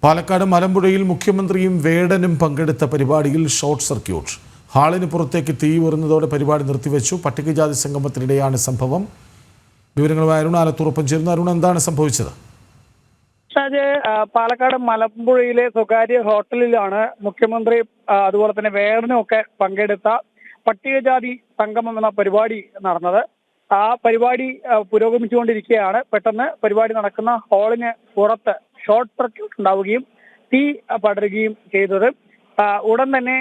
പാലക്കാട് മലമ്പുഴയിൽ മുഖ്യമന്ത്രിയും വേടനും പങ്കെടുത്ത പരിപാടിയിൽ ഷോർട്ട് സർക്യൂട്ട്. ഹാളിന് പുറത്തേക്ക് തീ ഉയർന്നതോടെ പരിപാടി നിർത്തിവെച്ചു. പട്ടികജാതി സംഗമത്തിനിടെയാണ് സംഭവം. വിവരങ്ങളുമായി അരുൺ ആലത്തൂർ ചേരുന്നു. അരുൺ, എന്താണ് സംഭവിച്ചത്? പാലക്കാട് മലമ്പുഴയിലെ സ്വകാര്യ ഹോട്ടലിലാണ് മുഖ്യമന്ത്രി അതുപോലെ തന്നെ വേടനും ഒക്കെ പങ്കെടുത്ത പട്ടികജാതി സംഗമം എന്ന പരിപാടി നടന്നത്. ആ പരിപാടി പുരോഗമിച്ചുകൊണ്ടിരിക്കുകയാണ്. പെട്ടെന്ന് പരിപാടി നടക്കുന്ന ഹാളിന് പുറത്ത് ഷോർട്ട് സർക്യൂട്ട് ഉണ്ടാവുകയും തീ പടരുകയും ചെയ്തത്. ഉടൻ തന്നെ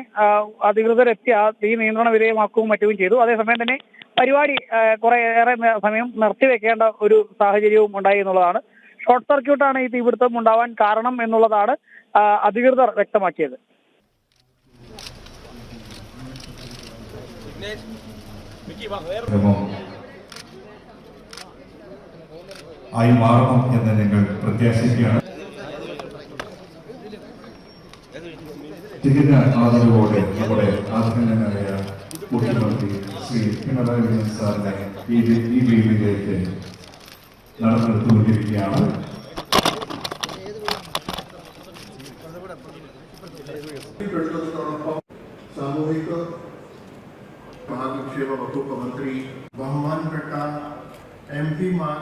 അധികൃതരെത്തി ആ തീ നിയന്ത്രണ വിധേയമാക്കുകയും മറ്റും ചെയ്തു. അതേസമയം തന്നെ പരിപാടി ഏറെ സമയം നിർത്തിവെക്കേണ്ട ഒരു സാഹചര്യവും ഉണ്ടായി എന്നുള്ളതാണ്. ഷോർട്ട് സർക്യൂട്ടാണ് ഈ തീപിടുത്തം ഉണ്ടാവാൻ കാരണം എന്നുള്ളതാണ് അധികൃതർ വ്യക്തമാക്കിയത്. ആയി മാറണം എന്ന് ഞങ്ങൾ പ്രത്യാശിക്കുകയാണ്. തികഞ്ഞ ആദരവോടെ നമ്മുടെ ആദരണീയനായ മുഖ്യമന്ത്രി ശ്രീ പിണറായി വിജയൻ സാറിനെ ഈ വേദിയിലേക്ക് നടന്നെടുത്തുകൊണ്ടിരിക്കുകയാണ്. സാമൂഹിക ബാലക്ഷേമ വകുപ്പ് മന്ത്രി ബഹുമാനപ്പെട്ട MP മാർ